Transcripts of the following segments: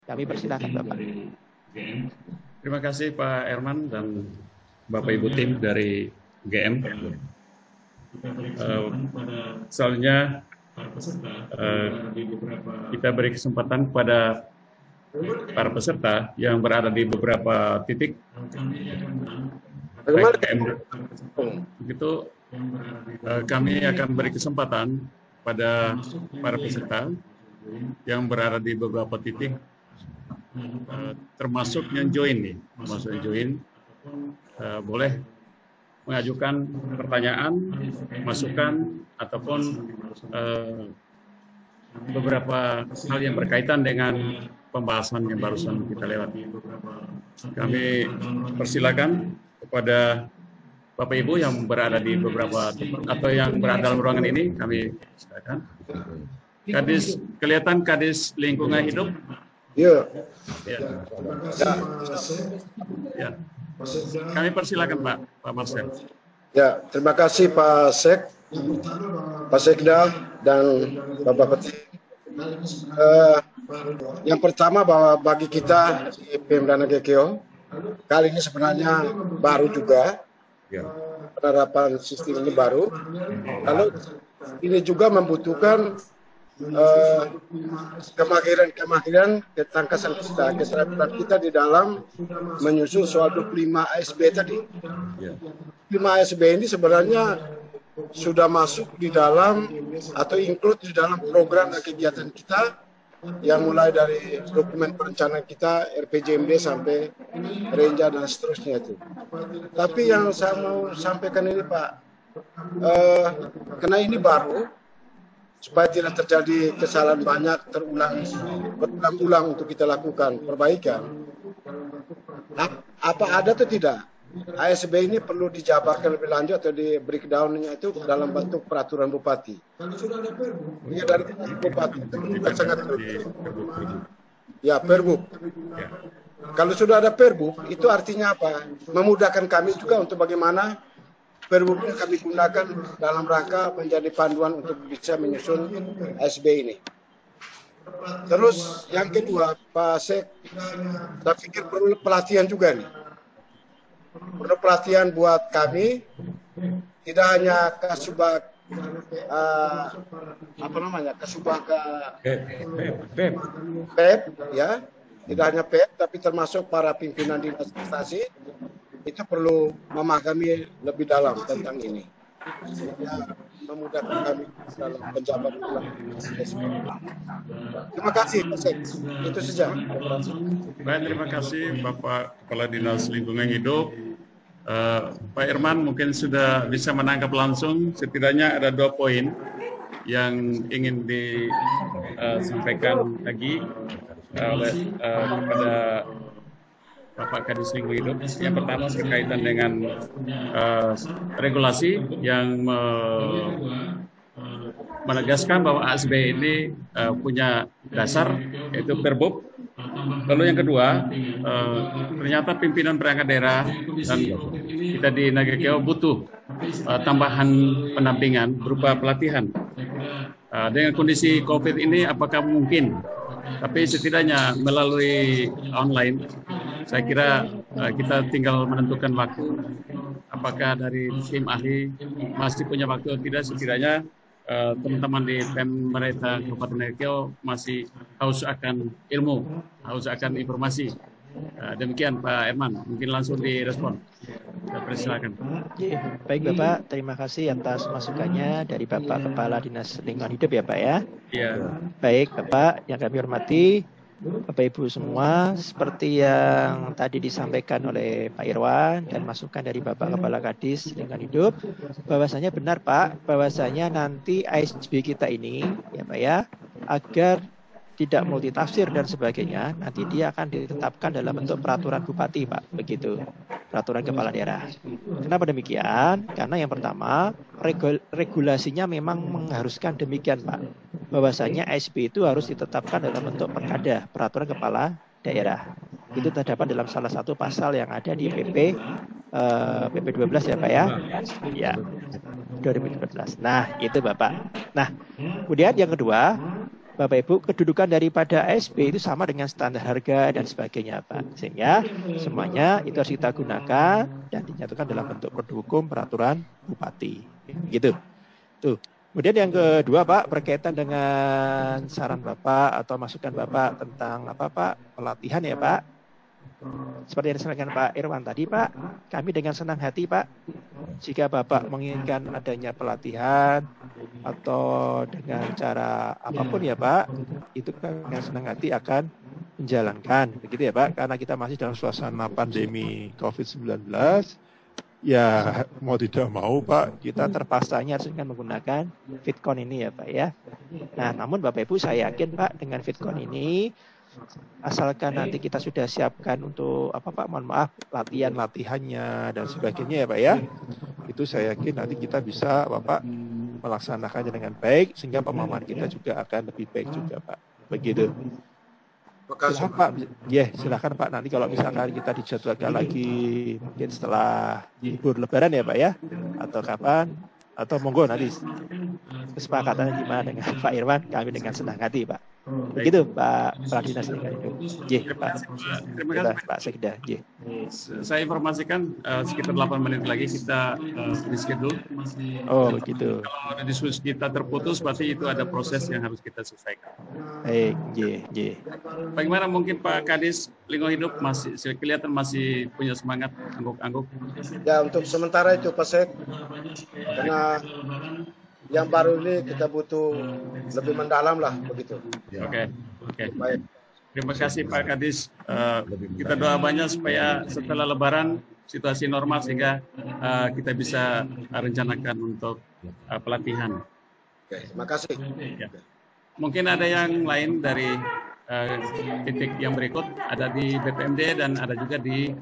Kami persilahkan Bapak. Terima kasih Pak Herman dan Bapak Ibu tim dari GM. Soalnya kita beri kesempatan kepada para peserta yang berada di beberapa titik. Begitu kami akan beri kesempatan pada para peserta yang berada di beberapa titik, termasuk yang join boleh mengajukan pertanyaan, masukan, ataupun beberapa hal yang berkaitan dengan pembahasan yang barusan kita lewati. Kami persilakan kepada Bapak Ibu yang berada di beberapa atau yang berada dalam ruangan ini, kami silakan. Kelihatan Kadis Lingkungan Hidup? Iya. Ya. Ya. Kami persilakan Pak Marcel. Ya, terima kasih Pak Sek, Pak Sekda, dan Bapak Peti. Yang pertama bahwa bagi kita di Pemda Nagekeo, kali ini sebenarnya baru juga, penerapan sistem ini baru. Lalu ini juga membutuhkan kemahiran ketangkasan kita, keterampilan kita di dalam menyusun soal 25 ASB tadi. 5 ASB ini sebenarnya sudah masuk di dalam atau include di dalam program dan kegiatan kita yang mulai dari dokumen perencanaan kita, RPJMD sampai Renja dan seterusnya itu. Tapi yang saya mau sampaikan ini Pak, karena ini baru, supaya tidak terjadi kesalahan banyak berulang-ulang untuk kita lakukan perbaikan. Apa ada atau tidak? ASB ini perlu dijabarkan lebih lanjut atau di breakdown-nya itu dalam bentuk peraturan bupati. Ini dari bupati itu sangat ya perbuk. Kalau sudah ada perbuk, itu artinya apa? Memudahkan kami juga untuk bagaimana perbuk yang kami gunakan dalam rangka menjadi panduan untuk bisa menyusun ASB ini. Terus yang kedua, Pak Sek, saya pikir perlu pelatihan juga nih. Perlu pelatihan buat kami, tidak hanya Kasubag PEP, ya, tidak hanya PEP, tapi termasuk para pimpinan dinas investasi itu perlu memahami lebih dalam tentang ini. Memudahkan kami dalam penjabat ulang. Terima kasih, Pak Sek. Itu saja. Baik, terima kasih Bapak Kepala Dinas Lingkungan Hidup. Pak Irman mungkin sudah bisa menangkap langsung, setidaknya ada 2 poin yang ingin disampaikan lagi oleh kepada Bapak Kadis Lingkungan Hidup. Yang pertama berkaitan dengan regulasi yang menegaskan bahwa ASB ini punya dasar, yaitu Perbub. Lalu yang kedua, ternyata pimpinan perangkat daerah dan kita di Nagekeo butuh tambahan pendampingan berupa pelatihan. Dengan kondisi COVID ini apakah mungkin? Tapi setidaknya melalui online, saya kira kita tinggal menentukan waktu. Apakah dari tim ahli masih punya waktu atau tidak, setidaknya teman-teman di pemerintah Kabupaten Nagekeo masih haus akan ilmu, haus akan informasi. Demikian Pak Herman, mungkin langsung direspon. Persilakan. Baik Bapak, terima kasih atas masukannya dari Bapak Kepala Dinas Lingkungan Hidup ya Pak ya. Iya. Baik Bapak, yang kami hormati, Bapak Ibu semua, seperti yang tadi disampaikan oleh Pak Irwan dan masukan dari Bapak Kepala Kadis Lingkungan Hidup, bahwasanya benar Pak, bahwasanya nanti ASB kita ini ya Pak ya, agar tidak multitafsir dan sebagainya, nanti dia akan ditetapkan dalam bentuk peraturan bupati Pak, begitu, peraturan kepala daerah. Kenapa demikian? Karena yang pertama, regulasinya memang mengharuskan demikian Pak, bahwasanya ASB itu harus ditetapkan dalam bentuk perkada, peraturan kepala daerah. Itu terdapat dalam salah satu pasal yang ada di PP 12 ya Pak ya. Ya, 2012. Nah, itu Bapak. Nah, kemudian yang kedua, Bapak Ibu, kedudukan daripada ASB itu sama dengan standar harga dan sebagainya, Pak. Sehingga semuanya itu harus kita gunakan dan dinyatakan dalam bentuk produk hukum peraturan bupati. Gitu. Tuh. Kemudian yang kedua, Pak, berkaitan dengan saran Bapak atau masukan Bapak tentang apa, Pak, pelatihan ya, Pak. Seperti yang disampaikan Pak Irwan tadi, Pak, kami dengan senang hati, Pak, jika Bapak menginginkan adanya pelatihan atau dengan cara apapun ya, Pak, itu kan dengan senang hati akan menjalankan, begitu ya, Pak, karena kita masih dalam suasana pandemi COVID-19, ya mau tidak mau, Pak, kita terpaksanya harus dengan menggunakan Fitcon ini ya, Pak ya. Nah, namun Bapak Ibu, saya yakin, Pak, dengan Fitcon ini asalkan nanti kita sudah siapkan untuk apa, Pak, mohon maaf, latihannya dan sebagainya ya, Pak ya, itu saya yakin nanti kita bisa, Bapak, melaksanakannya dengan baik sehingga pemahaman kita juga akan lebih baik juga, Pak, begitu. Silakan, Pak. Silakan, Pak, nanti kalau misalkan kita dijadwalkan lagi mungkin setelah libur Lebaran ya, Pak ya, atau kapan, atau monggo nanti kesepakatannya gimana dengan Pak Irwan, kami dengan senang hati, Pak. Begitu, Pak Dinas Lingkungan Hidup. Pak. Terima kasih, Pak Sekda. Saya informasikan sekitar 8 menit lagi kita reschedule. Oh, begitu. Kalau diskusi kita terputus, berarti itu ada proses yang harus kita selesaikan. Baik, Bagaimana mungkin Pak Kadis Lingkungan Hidup masih kelihatan masih punya semangat angguk-angguk? Ya, untuk sementara itu Pak Sek, karena yang baru ini kita butuh lebih mendalam lah begitu. Oke. Baik. Terima kasih Pak Kadis. Kita doa banyak supaya setelah Lebaran situasi normal sehingga kita bisa rencanakan untuk pelatihan. Oke, terima kasih. Ya. Mungkin ada yang lain dari titik yang berikut, ada di BPMD dan ada juga di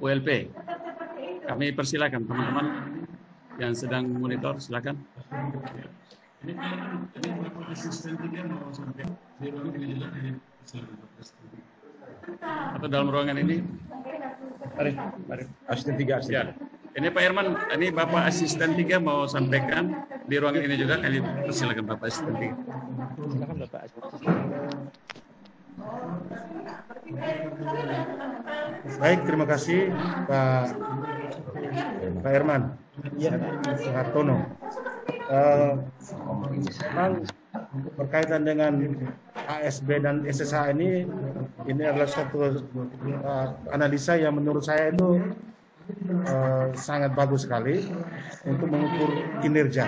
ULP. Kami persilakan teman-teman yang sedang monitor, silakan. Atau dalam ruangan ini? Mari. Asisten 3. Ya. Ini Pak Irman, ini Bapak Asisten 3 mau sampaikan di ruangan ini juga. Kami persilakan Bapak Asisten 3. Silakan Bapak Asisten. Baik, terima kasih Pak Irman. Hartono. Memang berkaitan dengan ASB dan SSH ini adalah suatu analisa yang menurut saya itu sangat bagus sekali untuk mengukur kinerja,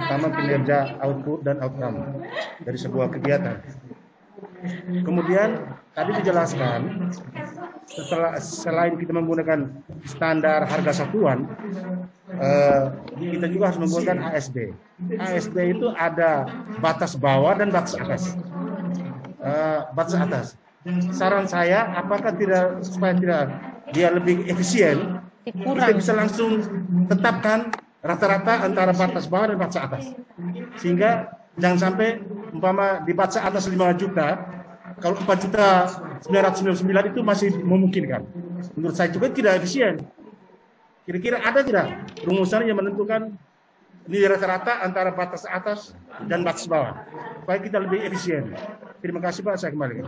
terutama kinerja output dan outcome dari sebuah kegiatan. Kemudian tadi dijelaskan selain kita menggunakan standar harga satuan, kita juga harus menggunakan ASB. ASB itu ada batas bawah dan batas atas. Batas atas. Saran saya, apakah supaya dia lebih efisien, kita bisa langsung tetapkan rata-rata antara batas bawah dan batas atas. Sehingga jangan sampai umpama di batas atas 5 juta, kalau 4.999 itu masih memungkinkan. Menurut saya juga tidak efisien. Kira-kira ada tidak rumusan yang menentukan ini rata-rata antara batas atas dan batas bawah, supaya kita lebih efisien. Terima kasih Pak, saya kembali.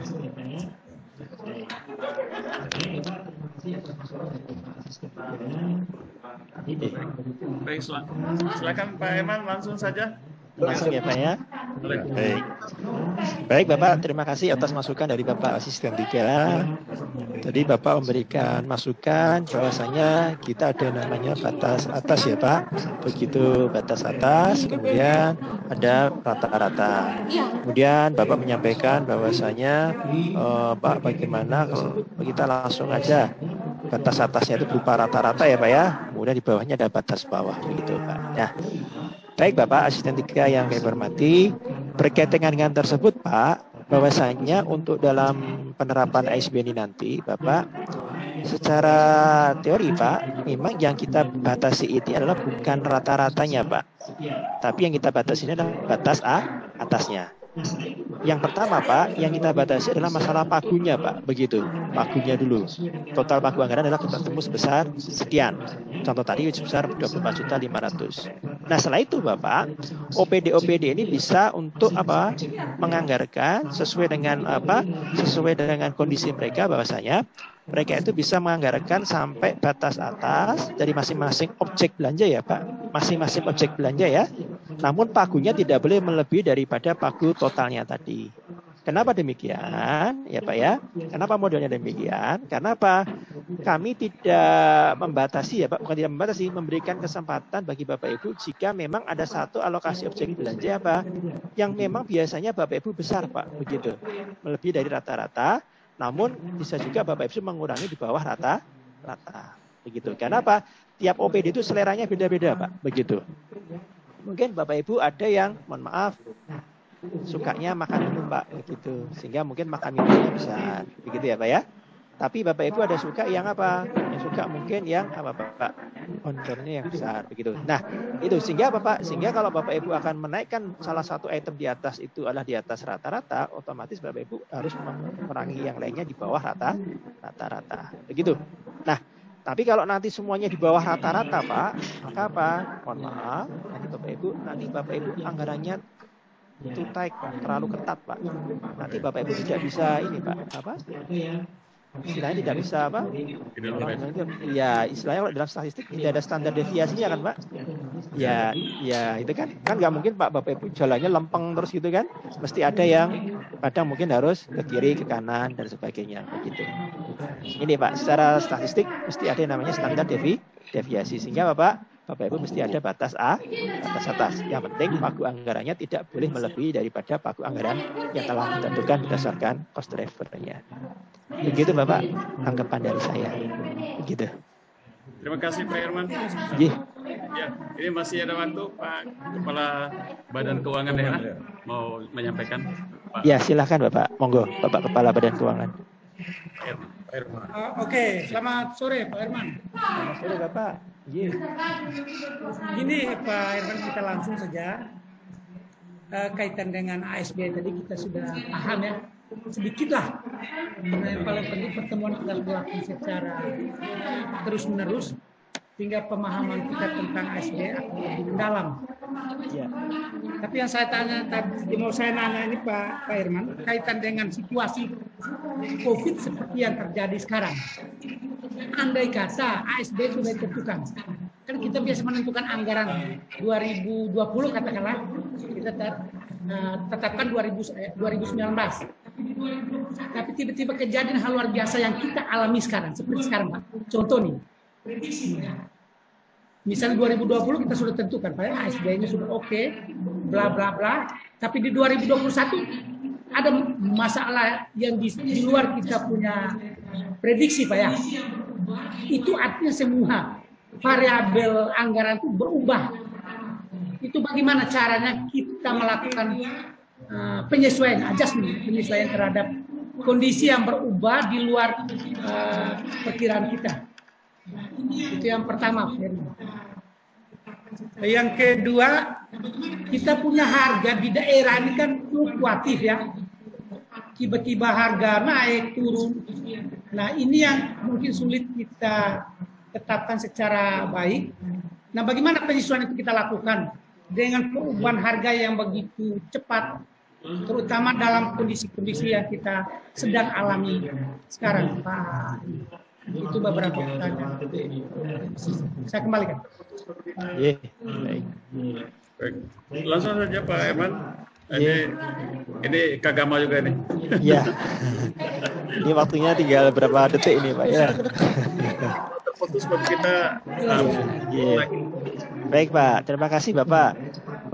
Baik, silakan Pak Eman langsung saja. Langsung ya Pak ya. Baik Bapak, terima kasih atas masukan dari Bapak Asisten 3. Tadi Bapak memberikan masukan bahwasanya kita ada namanya batas atas ya Pak. Begitu batas atas, kemudian ada rata-rata. Kemudian Bapak menyampaikan bahwasanya Pak, bagaimana kalau kita langsung aja batas atasnya itu berupa rata-rata ya Pak ya. Kemudian di bawahnya ada batas bawah begitu Pak. Ya. Baik Bapak Asisten 3 yang kami hormati, berkaitan dengan tersebut Pak, bahwasanya untuk dalam penerapan ASB ini nanti Bapak, secara teori Pak, memang yang kita batasi ini adalah bukan rata-ratanya Pak, tapi yang kita batasi ini adalah batas atasnya. Yang pertama Pak, yang kita batasi adalah masalah pagunya Pak, begitu. Pagunya dulu. Total pagu anggaran adalah bertemu sebesar sekian. Contoh tadi sebesar 24.500.000. Nah setelah itu Bapak, OPD ini bisa untuk apa? Menganggarkan sesuai dengan apa? Sesuai dengan kondisi mereka, bahwasanya mereka itu bisa menganggarkan sampai batas atas dari masing-masing objek belanja ya Pak. Masing-masing objek belanja ya. Namun pagunya tidak boleh melebihi daripada pagu totalnya tadi. Kenapa demikian? Ya Pak ya. Kenapa modelnya demikian? Karena apa? Kami tidak membatasi ya Pak, bukan tidak membatasi, memberikan kesempatan bagi Bapak Ibu jika memang ada satu alokasi objek belanja apa yang memang biasanya Bapak Ibu besar Pak, begitu. Melebihi dari rata-rata. Namun bisa juga Bapak Ibu mengurangi di bawah rata-rata. Begitu. Karena apa? Tiap OPD itu seleranya beda-beda Pak, begitu. Mungkin Bapak Ibu ada yang, mohon maaf, sukanya makan minum Pak, begitu. Sehingga mungkin makan minumnya besar, begitu ya Pak ya. Tapi Bapak Ibu ada suka yang apa? Yang suka mungkin yang apa Pak? Honornya yang besar, begitu. Nah, itu sehingga Bapak, sehingga kalau Bapak Ibu akan menaikkan salah satu item di atas itu adalah di atas rata-rata, otomatis Bapak Ibu harus mengurangi yang lainnya di bawah rata-rata, begitu. Nah, tapi kalau nanti semuanya di bawah rata-rata Pak, maka apa? Mohon maaf, nanti Bapak Ibu anggarannya itu tight Pak, terlalu ketat Pak. Nanti Bapak Ibu tidak bisa ini Pak, apa? Istilahnya tidak bisa apa? Ya istilahnya dalam statistik tidak ada standar deviasinya kan Pak? Ya itu kan nggak mungkin Pak Bapak Ibu jalannya lempeng terus gitu kan? Mesti ada yang kadang mungkin harus ke kiri ke kanan dan sebagainya begitu. Ini Pak, secara statistik mesti ada yang namanya standar deviasi, sehingga Bapak Ibu mesti ada batas atas. Yang penting pagu anggarannya tidak boleh melebihi daripada pagu anggaran yang telah ditentukan berdasarkan cost driver-nya. Begitu Bapak, tanggapan dari saya. Begitu. Terima kasih Pak Herman. Ya, ini masih ada waktu Pak Kepala Badan Keuangan Daerah mau menyampaikan. Pak. Ya silakan Bapak, monggo Bapak Kepala Badan Keuangan. Pak Herman. Oke, selamat sore Pak Herman. Selamat sore Bapak. Gini Pak Herman, kita langsung saja kaitan dengan ASB tadi kita sudah paham ya. Sedikitlah. Karena yang paling penting pertemuan kita lakukan secara terus-menerus sehingga pemahaman kita tentang ASB akan lebih mendalam. Ya. Tapi yang saya tanya tadi, mau saya nanya ini Pak Herman, kaitan dengan situasi COVID seperti yang terjadi sekarang. Andai kata ASB sudah ditentukan, kan kita biasa menentukan anggaran 2020 katakanlah, kita tetapkan 2019. Tapi tiba-tiba kejadian hal luar biasa yang kita alami sekarang, seperti sekarang Pak. Contoh nih, misalnya 2020 kita sudah tentukan, Pak, ASB-nya sudah oke, bla bla bla. Tapi di 2021 ada masalah yang di luar kita punya prediksi, Pak ya. Itu artinya semua variabel anggaran itu berubah. Itu bagaimana caranya kita melakukan penyesuaian, penyesuaian terhadap kondisi yang berubah di luar perkiraan kita. Itu yang pertama. Yang kedua, kita punya harga di daerah ini kan fluktuatif ya. Tiba-tiba harga naik, turun. Nah ini yang mungkin sulit kita tetapkan secara baik. Nah bagaimana penyesuaian itu kita lakukan dengan perubahan harga yang begitu cepat, terutama dalam kondisi-kondisi yang kita sedang alami sekarang, Pak. Itu beberapa pertanyaan. Saya kembalikan. Baik. Baik. Langsung saja Pak Herman. Ini Kagama juga nih. Iya. Ini waktunya tinggal berapa detik ini Pak ya. Terputus buat kita. Baik Pak, terima kasih Bapak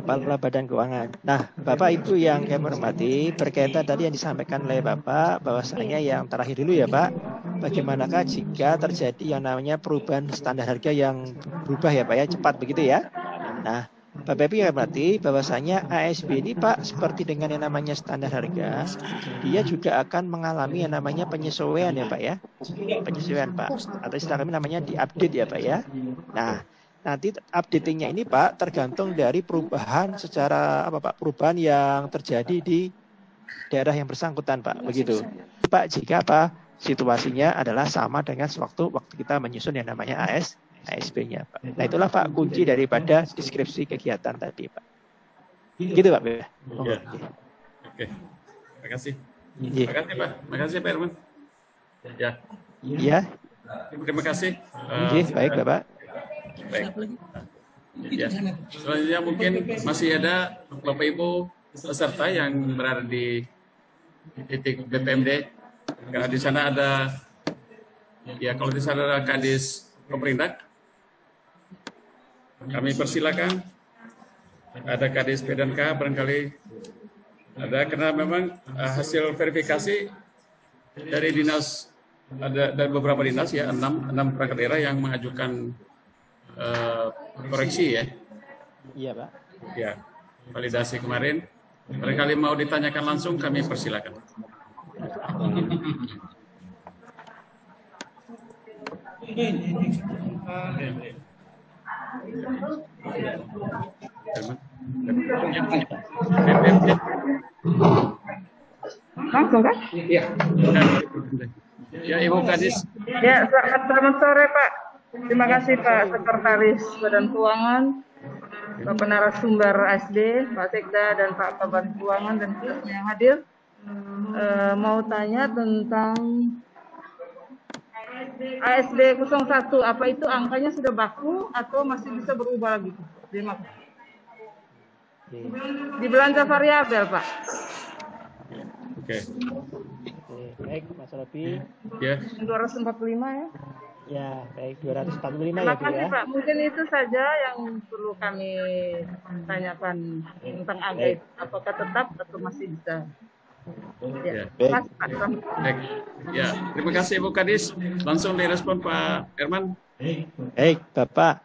Kepala Badan Keuangan. Nah, Bapak Ibu yang kami hormati, berkaitan tadi yang disampaikan oleh Bapak, bahwasanya yang terakhir dulu ya Pak, bagaimanakah jika terjadi yang namanya perubahan standar harga yang berubah ya Pak ya, cepat begitu ya. Nah, Bapak Ibu yang hormati, bahwasanya ASB ini Pak, seperti dengan yang namanya standar harga, dia juga akan mengalami yang namanya penyesuaian ya Pak ya. Penyesuaian Pak, atau istilah kami namanya diupdate ya Pak ya. Nah, nanti updatingnya ini Pak tergantung dari perubahan secara apa Pak, perubahan yang terjadi di daerah yang bersangkutan Pak, begitu Pak. Jika apa situasinya adalah sama dengan waktu kita menyusun yang namanya ASB-nya Pak. Nah itulah Pak kunci daripada deskripsi kegiatan tadi Pak. Gitu Pak. Ya. Oke. Terima kasih. Terima kasih Pak. Terima kasih Pak Herman. Ya. Iya. Terima kasih. Baik Bapak. Baik. Ya. Selanjutnya mungkin masih ada Bapak Ibu peserta yang berada di titik BPMD. Karena di sana ada, ya kalau di sana ada Kadis Koperindak, kami persilakan. Ada Kadis P&K barangkali ada, karena memang hasil verifikasi dari dinas, ada dari beberapa dinas ya, 6 perangkat daerah yang mengajukan koreksi ya. Iya Pak. Ya, validasi kemarin. Barangkali mau ditanyakan langsung, kami persilakan. Langsung kan? Iya. Ya, Ibu Kadis. Ya, selamat sore Pak. Terima kasih Pak Sekretaris Badan Keuangan, Bapak narasumber ASD, Pak Sekda dan Pak Badan Keuangan dan semuanya yang hadir. Mau tanya tentang ASD 01, apa itu angkanya sudah baku atau masih bisa berubah lagi? Terima kasih. Di belanja variabel Pak. Oke. Baik Mas Robi. Ya. 245 ya. Ya, baik 245 Terima ya Bu kasih ya. Pak. Mungkin itu saja yang perlu kami tanyakan tentang angka itu. Apakah tetap atau masih bisa? Ya. Terima kasih Pak. Baik. Ya, terima kasih Ibu Kadis. Langsung direspon Pak Herman. Baik Bapak.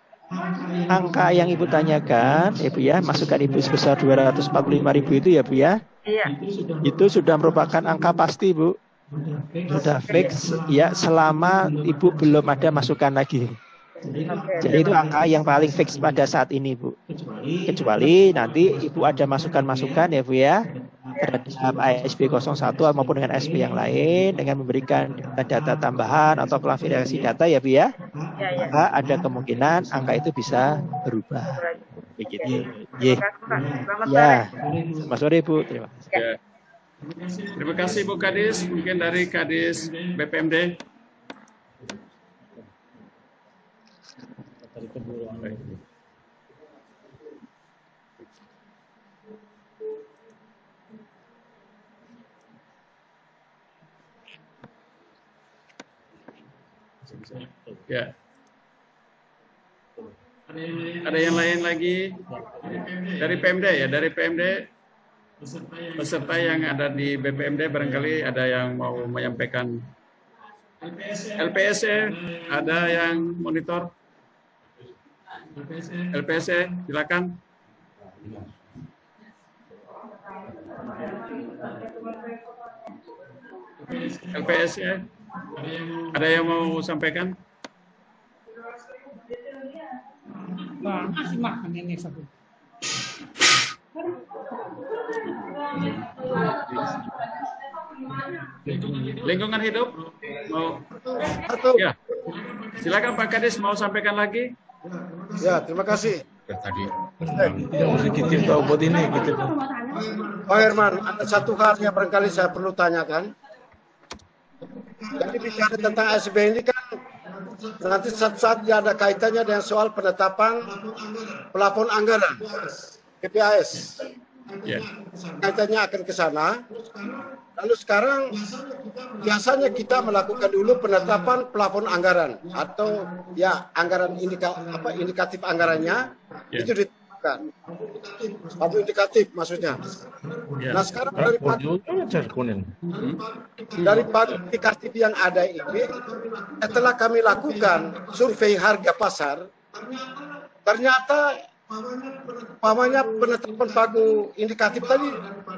Angka yang Ibu tanyakan, Ibu ya, masukan Ibu sebesar 245.000 itu ya Bu ya. Iya. Itu sudah merupakan angka pasti Bu. Sudah fix ya, selama Ibu belum ada masukan lagi. Jadi itu angka yang paling fix pada saat ini Bu. Kecuali nanti Ibu ada masukan-masukan ya Bu ya, terhadap ASB 01 maupun dengan ASB yang lain dengan memberikan data tambahan atau klarifikasi data ya Bu ya. Maka ada kemungkinan angka itu bisa berubah. Begitu. Ya. Selamat sore Bu. Terima kasih. Ya. Terima kasih Bu Kadis. Mungkin dari Kadis BPMD. Ya. Ada yang lain lagi dari PMD ya, dari PMD peserta yang ada di BPMD barangkali ada yang mau menyampaikan. LPSC ada yang monitor. LPSC silakan. LPSC ada yang mau sampaikan? Masih makan ini satu. Lingkungan hidup mau ya, silakan Pak Kadis mau sampaikan lagi. Ya, terima kasih. Tadi yang sedikit tahu buat ini gitu. Pak Herman, ada satu hal yang barangkali saya perlu tanyakan. Jadi bicara tentang ASB ini kan nanti saat ada kaitannya dengan soal penetapan plafon anggaran PPAS. Ya. Kaitannya akan ke sana. Lalu sekarang biasanya kita melakukan dulu penetapan plafon anggaran atau ya anggaran indikatif anggarannya itu ditetapkan. Apa indikatif maksudnya? Ya. Nah sekarang dari indikatif yang ada ini, setelah kami lakukan survei harga pasar, ternyata Umpamanya penetapan pagu indikatif tadi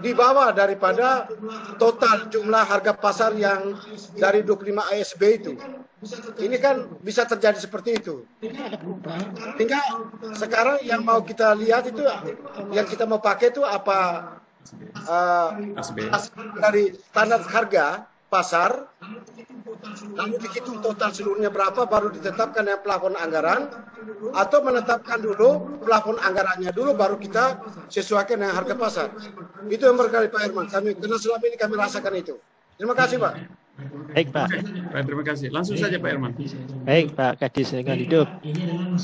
di bawah daripada total jumlah harga pasar yang dari 25 ASB itu. Ini kan bisa terjadi seperti itu. Sehingga sekarang yang mau kita lihat itu, yang kita mau pakai itu apa dari standar harga pasar, lalu dihitung total seluruhnya berapa, baru ditetapkan yang plafon anggaran, atau menetapkan dulu plafon anggarannya dulu, baru kita sesuaikan dengan harga pasar. Itu yang berkali Pak Herman, karena selama ini kami rasakan itu. Terima kasih Pak. Baik Pak. Terima kasih. Langsung saja Pak Herman. Baik Pak Kadis Lingkungan Hidup.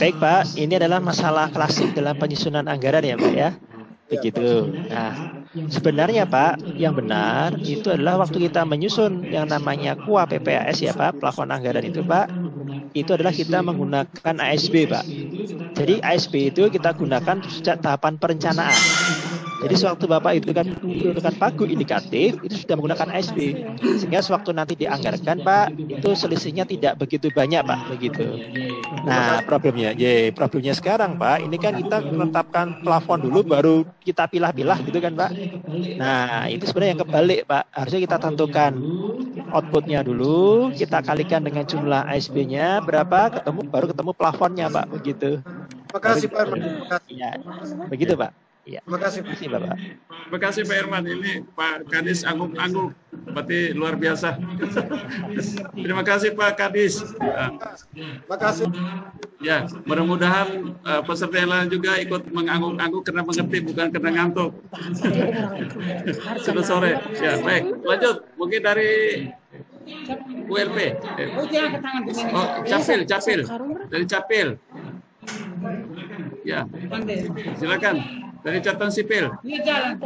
Baik Pak, ini adalah masalah klasik dalam penyusunan anggaran ya Pak ya. Begitu. Nah, sebenarnya Pak, yang benar itu adalah waktu kita menyusun yang namanya KUA PPAS ya Pak, plafon anggaran itu Pak, itu adalah kita menggunakan ASB Pak. Jadi ASB itu kita gunakan sejak tahapan perencanaan. Jadi sewaktu Bapak itu kan menggunakan pagu indikatif, itu sudah menggunakan ASB. Sehingga sewaktu nanti dianggarkan Pak, itu selisihnya tidak begitu banyak Pak, begitu. Nah, problemnya sekarang Pak, ini kan kita menetapkan plafon dulu, baru kita pilah-pilah gitu kan Pak. Nah, itu sebenarnya yang kebalik Pak. Harusnya kita tentukan outputnya dulu, kita kalikan dengan jumlah ASB-nya berapa, baru ketemu plafonnya Pak, begitu. Terima kasih Pak Herman. Ya, begitu Pak. Ya. Terima kasih Bapak. Terima kasih Pak Herman. Ini Pak Kadis angguk-angguk, berarti luar biasa. Terima kasih Pak Kadis. Terima kasih. Ya, mudah-mudahan peserta yang lain juga ikut mengangguk-angguk karena mengerti, bukan karena ngantuk. Sudah sore. Ya, baik. Lanjut. Mungkin dari ULP. Oh, Capil. Dari Capil. Ya, silakan. Dari catatan sipil. Ini jalan.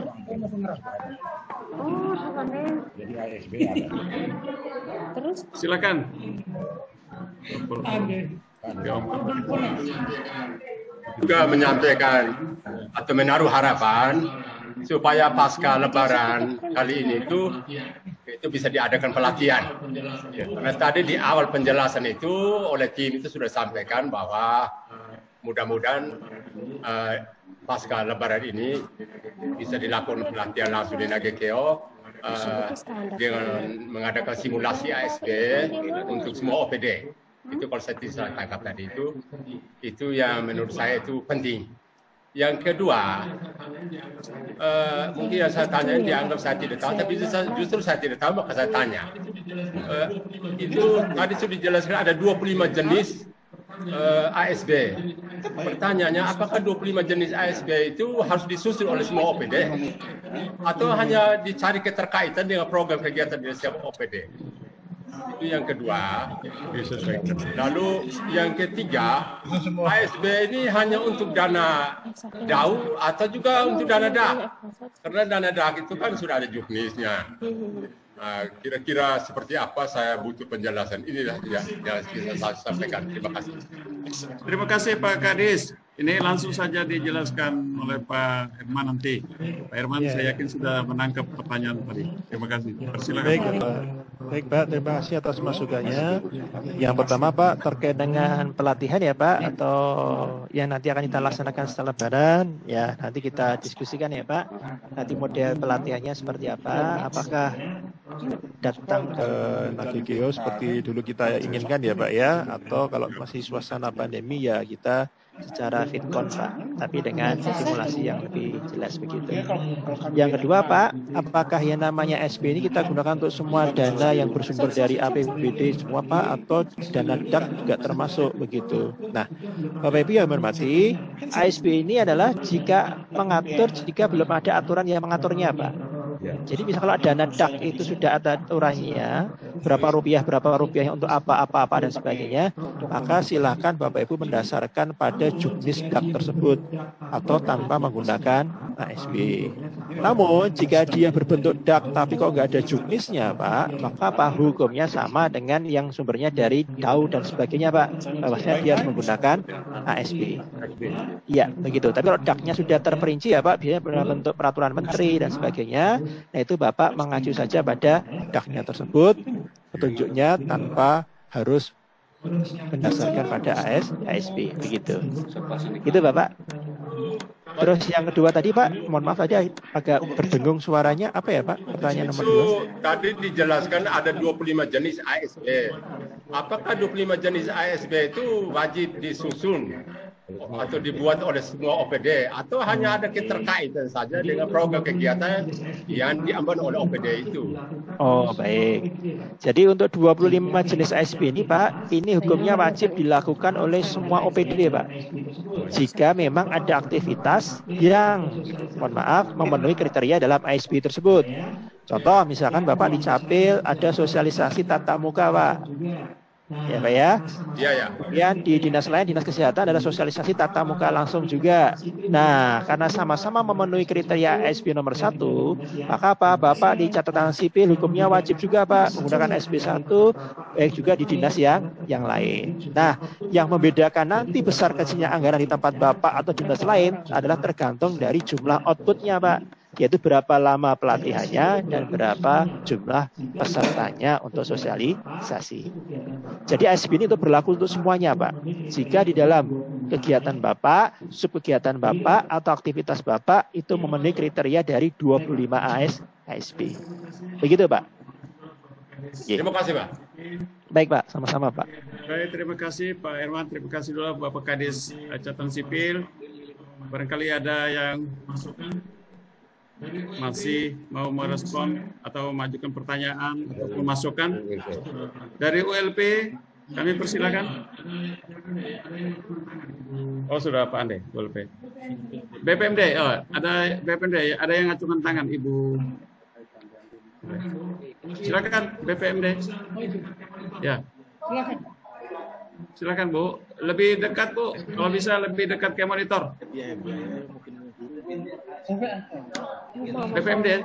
Jadi ASB ada. Terus? Silakan. Juga menyampaikan atau menaruh harapan supaya pasca Lebaran kali ini itu bisa diadakan pelatihan. Karena tadi di awal penjelasan itu oleh tim itu sudah sampaikan bahwa mudah-mudahan pasca Lebaran ini bisa dilakukan pelatihan langsung di NAGEKEO dengan mengadakan simulasi ASB untuk semua OPD. Itu kalau saya tangkap tadi itu yang menurut saya itu penting. Yang kedua, mungkin yang saya tanya dianggap saya tidak tahu, tapi justru saya tidak tahu maka saya tanya. Itu tadi sudah dijelaskan ada 25 jenis ASB. Pertanyaannya, apakah 25 jenis ASB itu harus disusun oleh semua OPD atau hanya dicari keterkaitan dengan program kegiatan di setiap OPD? Itu yang kedua. Lalu yang ketiga, ASB ini hanya untuk dana DAU atau juga untuk dana DAK? Karena dana DAK itu kan sudah ada juknisnya. Kira-kira seperti apa, saya butuh penjelasan. Inilah yang saya sampaikan. Terima kasih. Terima kasih Pak Kadis. Ini langsung saja dijelaskan oleh Pak Herman nanti. Pak Herman saya yakin sudah menangkap pertanyaan tadi. Terima kasih. Persilakan. Baik Pak, terima kasih atas masukannya. Yang pertama Pak, terkait dengan pelatihan ya Pak, atau yang nanti akan kita laksanakan setelah Lebaran, ya nanti kita diskusikan ya Pak. Nanti model pelatihannya seperti apa? Apakah datang ke NAGEKEO seperti dulu kita inginkan ya Pak ya, atau kalau masih suasana pandemi ya kita secara fitcon Pak, tapi dengan simulasi yang lebih jelas begitu. Yang kedua Pak, apakah yang namanya SB ini kita gunakan untuk semua dana yang bersumber dari APBD semua Pak, atau dana DAK juga termasuk begitu? Nah, Bapak Ibu yang hormati, ASB ini adalah jika belum ada aturan yang mengaturnya Pak. Jadi misal kalau dana DAK itu sudah ada aturannya, berapa rupiah untuk apa dan sebagainya, maka silakan Bapak Ibu mendasarkan pada juknis DAK tersebut atau tanpa menggunakan ASB. Namun jika dia berbentuk DAK tapi kok nggak ada juknisnya Pak, maka apa hukumnya sama dengan yang sumbernya dari DAU dan sebagainya Pak, bahwasanya dia harus menggunakan ASB. Iya begitu. Tapi kalau DAK-nya sudah terperinci ya Pak, biasanya berbentuk peraturan menteri dan sebagainya. Nah itu Bapak mengacu saja pada DAK-nya tersebut, petunjuknya tanpa harus mendasarkan pada ASB begitu. Gitu Bapak. Terus yang kedua tadi Pak, mohon maaf tadi agak berdengung suaranya, apa ya Pak? Pertanyaan nomor 2. Tadi dijelaskan ada 25 jenis ASB. Apakah 25 jenis ASB itu wajib disusun atau dibuat oleh semua OPD, atau hanya ada keterkaitan saja dengan program kegiatan yang diambil oleh OPD itu? Oh baik. Jadi untuk 25 jenis ASB ini Pak, ini hukumnya wajib dilakukan oleh semua OPD Pak. Jika memang ada aktivitas yang, mohon maaf, memenuhi kriteria dalam ASB tersebut. Contoh misalkan Bapak di Capil ada sosialisasi tatap muka Pak. Ya Pak ya. Iya ya. Kemudian di dinas lain, dinas kesehatan ada sosialisasi tatap muka langsung juga. Nah, karena sama-sama memenuhi kriteria ASB nomor 1, maka apa? Bapak di catatan sipil hukumnya wajib juga Pak menggunakan ASB 1, baik juga di dinas yang lain. Nah, yang membedakan nanti besar kecilnya anggaran di tempat Bapak atau dinas lain adalah tergantung dari jumlah outputnya Pak. Yaitu berapa lama pelatihannya dan berapa jumlah pesertanya untuk sosialisasi. Jadi ASB ini itu berlaku untuk semuanya Pak. Jika di dalam kegiatan Bapak, subkegiatan Bapak atau aktivitas Bapak itu memenuhi kriteria dari 25 ASB. Begitu Pak. Terima kasih Pak. Baik Pak, sama-sama Pak. Baik, terima kasih Pak Irwan, terima kasih dulu Bapak Kadis Catatan Sipil. Barangkali ada yang masih mau merespon atau mengajukan pertanyaan atau masukan dari ULP, kami persilakan. Oh sudah Pak Ande, ULP. BPMD, ada BPMD, ada yang ngajukan tangan Ibu. Silakan BPMD. Ya. Silakan Bu, lebih dekat Bu, kalau bisa lebih dekat ke monitor. BPMD,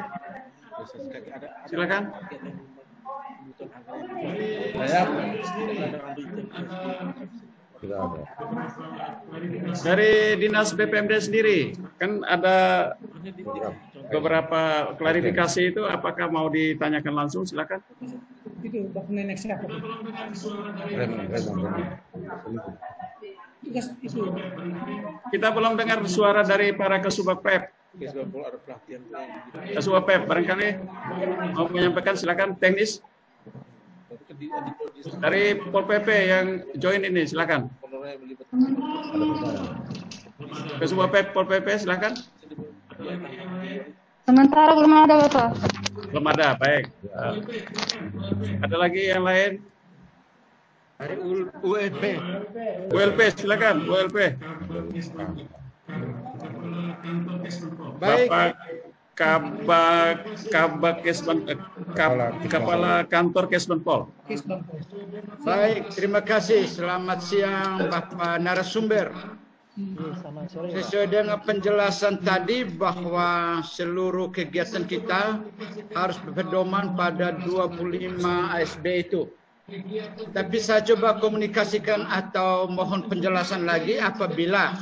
silakan. Dari dinas BPMD sendiri, kan ada beberapa klarifikasi itu, apakah mau ditanyakan langsung? Silakan. Itu dokumen siapa? Kita belum dengar suara dari para Kasubag PEP. Kasubag PEP, barangkali mau menyampaikan, silakan teknis. Dari Pol PP yang join ini, silakan. Kasubag PEP, Pol PP, silakan. Sementara belum ada Bapak. Belum ada, baik. Ada lagi yang lain? Dari ULP. ULP, silakan, ULP. Baik. Bapak Kepala Kantor Kesbangpol. Baik, terima kasih. Selamat siang Bapak narasumber. Sesuai dengan penjelasan tadi bahwa seluruh kegiatan kita harus berpedoman pada 25 ASB itu. Tapi saya coba komunikasikan atau mohon penjelasan lagi apabila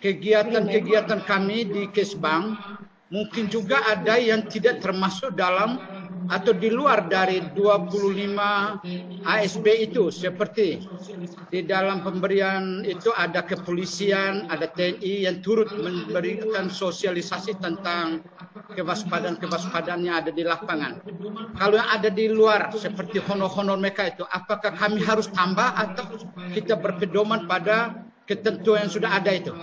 kegiatan-kegiatan kami di Kesbang mungkin juga ada yang tidak termasuk dalam atau di luar dari 25 ASB itu, seperti di dalam pemberian itu ada kepolisian, ada TNI yang turut memberikan sosialisasi tentang kewaspadaan yang ada di lapangan. Kalau yang ada di luar seperti honor-honor mereka itu, apakah kami harus tambah atau kita berpedoman pada ketentuan yang sudah ada itu?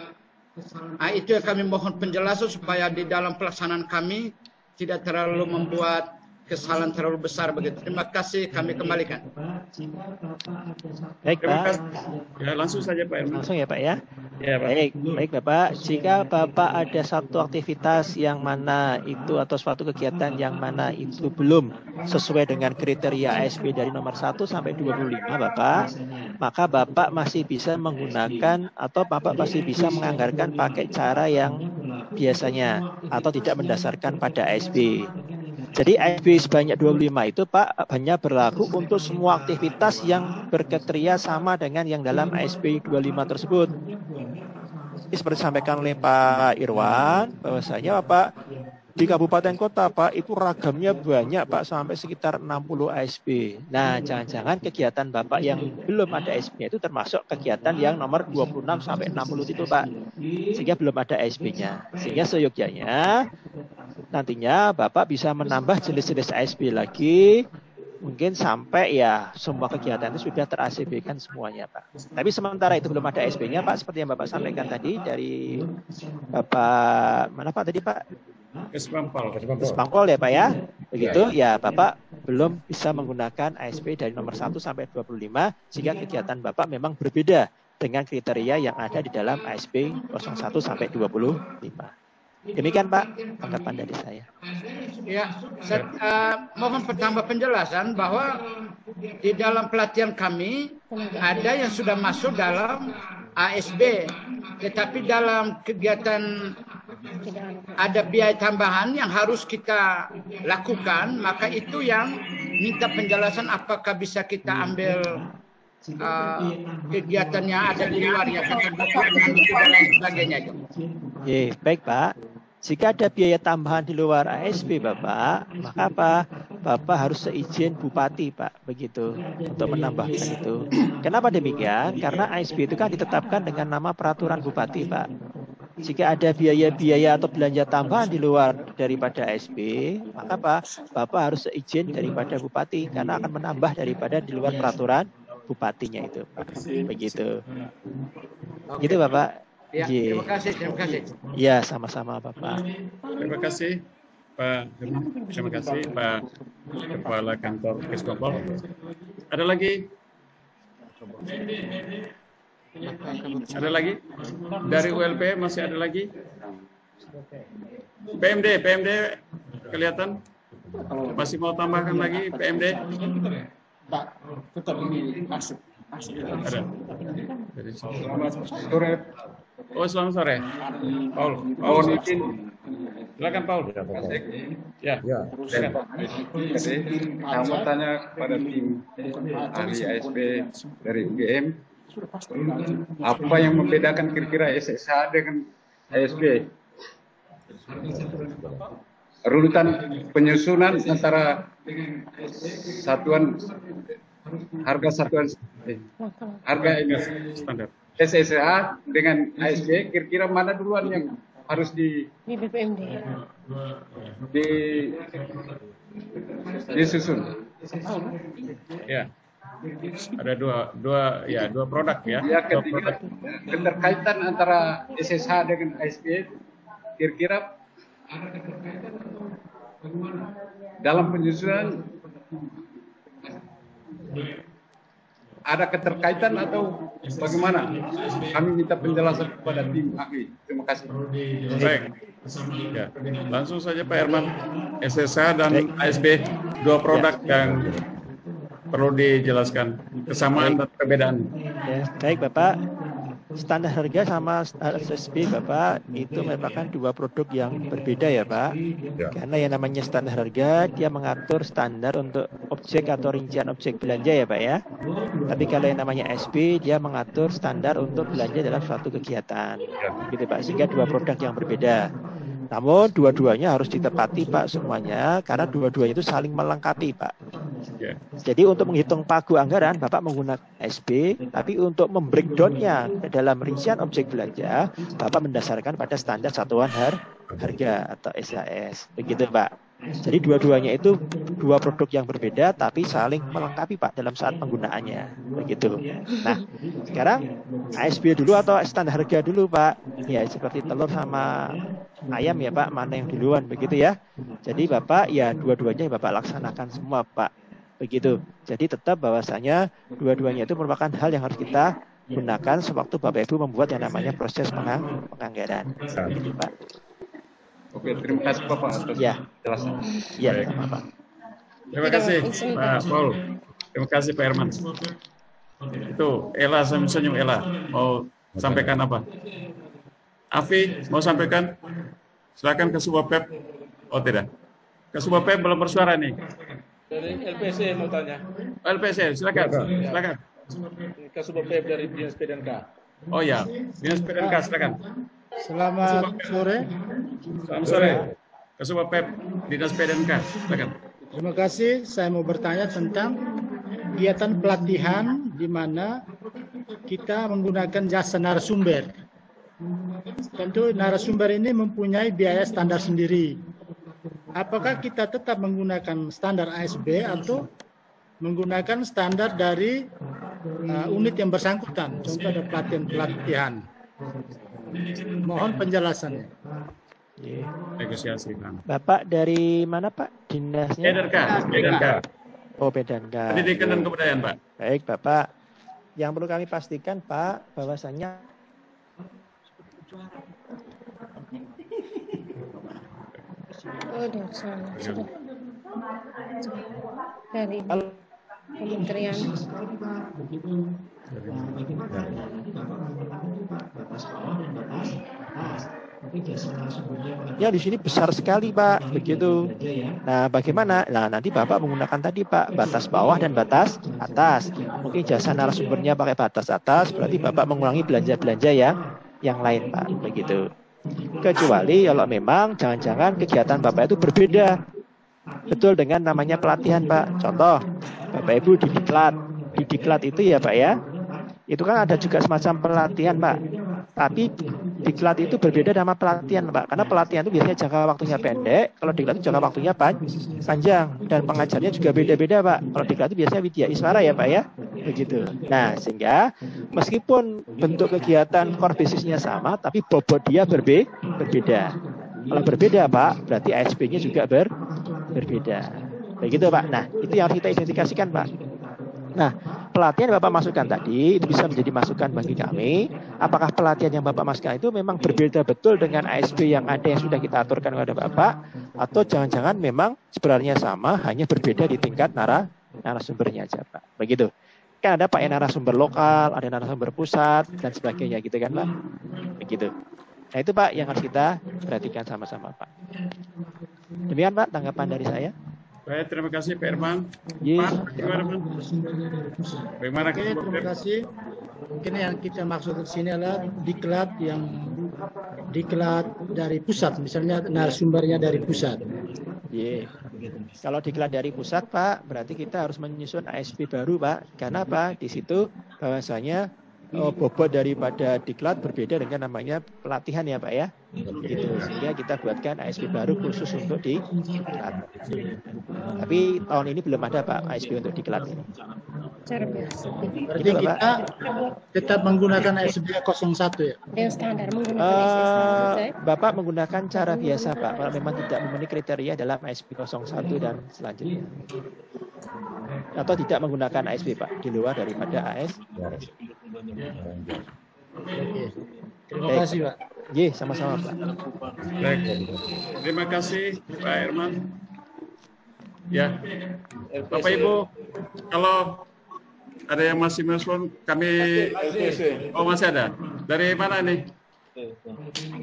Nah, itu yang kami mohon penjelasan supaya di dalam pelaksanaan kami tidak terlalu membuat kesalahan terlalu besar begitu. Terima kasih, kami kembalikan. Baik Pak. Ya, langsung saja Pak Irman. Langsung ya Pak ya. Ya, Pak. Baik Bapak. Jika Bapak ada satu aktivitas yang mana itu atau suatu kegiatan yang mana itu belum sesuai dengan kriteria ASB dari nomor 1 sampai 25 Bapak, maka Bapak masih bisa menggunakan atau Bapak masih bisa menganggarkan pakai cara yang biasanya atau tidak mendasarkan pada ASB. Jadi ASB sebanyak 25 itu Pak hanya berlaku untuk semua aktivitas yang berkriteria sama dengan yang dalam ASB 25 tersebut. Ini seperti disampaikan oleh Pak Irwan, bahwasanya Bapak di kabupaten kota Pak itu ragamnya banyak Pak, sampai sekitar 60 ASB. Nah, jangan-jangan kegiatan Bapak yang belum ada ASB-nya itu termasuk kegiatan yang nomor 26 sampai 60 itu Pak. Sehingga belum ada ASB-nya. Sehingga seyogyanya nantinya Bapak bisa menambah jenis-jenis ASB lagi, mungkin sampai ya semua kegiatan itu sudah ter-ASB-kan semuanya Pak. Tapi sementara itu belum ada ASB-nya Pak, seperti yang Bapak sampaikan tadi dari Bapak, mana Pak tadi Pak? Kespangpol ya Pak ya. Begitu ya Bapak belum bisa menggunakan ASB dari nomor 1 sampai 25, sehingga kegiatan Bapak memang berbeda dengan kriteria yang ada di dalam ASB 01 sampai 25. Demikian Pak tanggapan dari saya. Ya, saya mohon pertambah penjelasan bahwa di dalam pelatihan kami ada yang sudah masuk dalam ASB, tetapi dalam kegiatan ada biaya tambahan yang harus kita lakukan, maka itu yang minta penjelasan apakah bisa kita ambil kegiatannya ada di luar ya, dan lain sebagainya. Baik Pak. Jika ada biaya tambahan di luar ASB Bapak, maka apa? Bapak harus seizin Bupati Pak, begitu, untuk menambahkan itu. Kenapa demikian? Karena ASB itu kan ditetapkan dengan nama peraturan Bupati Pak. Jika ada biaya-biaya atau belanja tambahan di luar daripada ASB, maka apa? Bapak harus seizin daripada Bupati, karena akan menambah daripada di luar peraturan Bupatinya itu Pak. Begitu. Gitu Bapak. Ya, terima kasih. Ya, sama-sama Bapak. Terima kasih Pak. Terima kasih Pak Kepala Kantor Kespangpol. Ada lagi? Ada lagi? Dari ULP masih ada lagi? PMD kelihatan? Masih mau tambahkan lagi PMD? Pak, tetap ini masuk. Ada. Selamat sore. Oh, selamat sore. Paul izin. Silakan Paul. Ya. Saya mau tanya pada tim ahli ASB dari UGM, apa yang membedakan kira-kira SSH dengan ASB? Runutan penyusunan antara harga ini standar SSH dengan ASB, kira-kira mana duluan yang harus di BPMD disusun? Ya, ada dua produk ya. Ya, keterkaitan antara SSH dengan ASB, kira-kira dalam penyusunan ada keterkaitan atau bagaimana? Kami minta penjelasan kepada tim ahli. Terima kasih. Baik. Ya. Langsung saja Pak Herman. SSH dan ASB, dua produk yang perlu dijelaskan kesamaan dan perbedaan. Ya, baik Bapak. Standar harga sama ASB Bapak itu merupakan dua produk yang berbeda ya Pak. Ya. Karena yang namanya standar harga dia mengatur standar untuk objek atau rincian objek belanja ya Pak ya. Tapi kalau yang namanya ASB dia mengatur standar untuk belanja dalam suatu kegiatan. Gitu Pak. Sehingga dua produk yang berbeda. Namun dua-duanya harus ditepati Pak semuanya, karena dua-duanya itu saling melengkapi Pak. Jadi untuk menghitung pagu anggaran Bapak menggunakan ASB, tapi untuk membreakdownnya ke dalam rincian objek belanja Bapak mendasarkan pada standar satuan harga atau SAS. Begitu Pak. Jadi dua-duanya itu dua produk yang berbeda tapi saling melengkapi Pak dalam saat penggunaannya. Begitu. Nah, sekarang ASB dulu atau standar harga dulu Pak? Ya seperti telur sama ayam ya Pak, mana yang duluan begitu ya. Jadi Bapak ya dua-duanya Bapak laksanakan semua Pak. Begitu. Jadi tetap bahwasanya dua-duanya itu merupakan hal yang harus kita gunakan sewaktu Bapak Ibu membuat yang namanya proses penganggaran. Begitu Pak. Oke, terima kasih Bapak atas penjelasan. Ya, Bapak. Terima kasih Pak Paul. Terima kasih Pak Herman. Itu Ella, senyum Ella. Mau sampaikan apa? Afi, mau sampaikan? Silakan ke Subah Pep. Oh tidak. Ke Subah Pep belum bersuara nih. Dari LPC mau tanya. LPC, silakan. Silakan. Ke Subah Pep dari Dinas PDNK. Oh ya, Dinas PDNK silakan. Selamat sore. Selamat sore. Ketua PEP Dinas PDNK. Silakan. Terima kasih. Saya mau bertanya tentang kegiatan pelatihan di mana kita menggunakan jasa narasumber. Tentu narasumber ini mempunyai biaya standar sendiri. Apakah kita tetap menggunakan standar ASB atau menggunakan standar dari unit yang bersangkutan? Contoh ada pelatihan. Mohon penjelasannya. Negosiasi, Bang. Bapak dari mana, Pak? Dinasnya? PDNK. Oh, PDNK. Pendidikan dan Kebudayaan, Pak. Baik, Bapak. Yang perlu kami pastikan, Pak, bahwasanya sudah. Dari Kementerian. Ya di sini besar sekali, Pak, begitu. Nah, bagaimana? Nah, nanti Bapak menggunakan tadi, Pak, batas bawah dan batas atas. Mungkin jasa narasumbernya pakai batas atas, berarti Bapak mengurangi belanja-belanja yang lain, Pak, begitu. Kecuali kalau memang jangan-jangan kegiatan Bapak itu berbeda betul dengan namanya pelatihan, Pak. Contoh, Bapak Ibu di diklat itu ya, Pak ya. Itu kan ada juga semacam pelatihan, Pak. Tapi diklat itu berbeda sama pelatihan, Pak. Karena pelatihan itu biasanya jangka waktunya pendek, kalau diklat itu jangka waktunya panjang, dan pengajarnya juga beda-beda, Pak. Kalau diklat itu biasanya widya iswara ya, Pak ya. Begitu. Nah, sehingga meskipun bentuk kegiatan core basisnya sama, tapi bobot dia berbeda. Kalau berbeda, Pak, berarti ASB-nya juga berbeda. Begitu, Pak. Nah, itu yang harus kita identifikasikan, Pak. Nah, pelatihan Bapak masukkan tadi itu bisa menjadi masukan bagi kami. Apakah pelatihan yang Bapak masukkan itu memang berbeda betul dengan ASB yang ada yang sudah kita aturkan kepada Bapak, atau jangan-jangan memang sebenarnya sama, hanya berbeda di tingkat narasumbernya aja, Pak. Begitu. Kan ada Pak yang narasumber lokal, ada narasumber pusat dan sebagainya gitu kan, Pak. Begitu. Nah, itu Pak yang harus kita perhatikan sama-sama, Pak. Demikian, Pak, tanggapan dari saya. Baik, terima kasih Pak Irman. Pak, gimana, Pak? Bagaimana? Oke, terima kasih. Mungkin yang kita maksud di sini adalah diklat dari pusat, misalnya narasumbernya dari pusat. Kalau diklat dari pusat, Pak, berarti kita harus menyusun ASB baru, Pak. Karena apa? Di situ bahwasanya bobot daripada diklat berbeda dengan namanya pelatihan ya, Pak ya. Gitu. Sehingga kita buatkan ASB baru khusus untuk diklat. Tapi tahun ini belum ada, Pak, ASB untuk diklat ini. Berarti kita tetap menggunakan ASB 01 ya? Yang standar menggunakan ASB standar. Bapak menggunakan cara biasa, Pak. Kalau memang tidak memenuhi kriteria dalam ASB 01 dan selanjutnya. Atau tidak menggunakan ASB, Pak, di luar daripada ASB. Terima kasih, Pak. Sama-sama, Pak. Baik. Terima kasih Pak Irman. Ya, Bapak Ibu, kalau ada yang masih menelpon kami, masih ada. Dari mana nih?